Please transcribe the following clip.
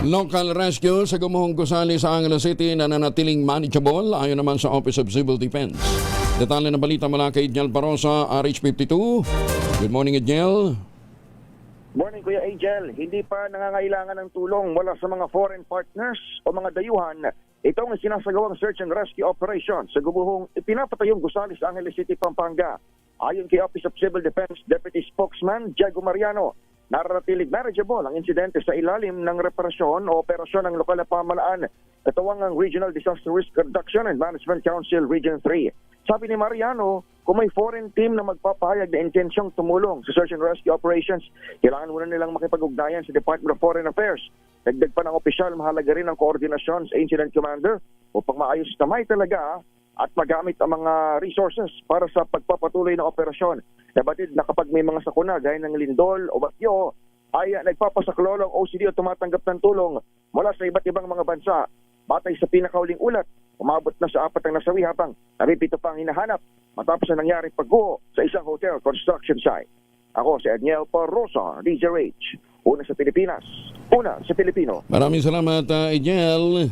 Local rescue sa Gumuhong Gusali sa Angeles City na nanatiling manageable ayon naman sa Office of Civil Defense. Detalye ng balita mula kay Edniel Parosa, RH52. Good morning, Edniel. Morning, Kuya Angel. Hindi pa nangangailangan ng tulong mula sa mga foreign partners o mga dayuhan. Itong sinasagawang search and rescue operation sa Gumuhong ipinapatayong Gusali sa Angeles City, Pampanga. Ayon kay Office of Civil Defense Deputy Spokesman Diego Mariano, naratilig manageable ang insidente sa ilalim ng reparasyon o operasyon ng lokal na pamahalaan, katuwang ang Regional Disaster Risk Reduction and Management Council Region 3. Sabi ni Mariano, kung may foreign team na magpapahayag na intensyong tumulong sa search and rescue operations, kailangan muna nilang makipag-ugnayan sa Department of Foreign Affairs. Dagdag pa ng opisyal, mahalaga rin ang koordinasyon sa incident commander upang maayos tamay talaga at magamit ang mga resources para sa pagpapatuloy ng operasyon. Nabatid na kapag may mga sakuna gaya ng lindol o bagyo, ay nagpapasaklolo ang OCD o tumatanggap ng tulong mula sa iba't ibang mga bansa. Batay sa pinakauling ulat, umabot na sa 4 ang nasawi habang 7 pang hinahanap matapos na nangyari pagguho sa isang hotel construction site. Ako si Edniel Parosa, DZRH. Una sa Pilipinas, una sa Pilipino. Maraming salamat, Edniel.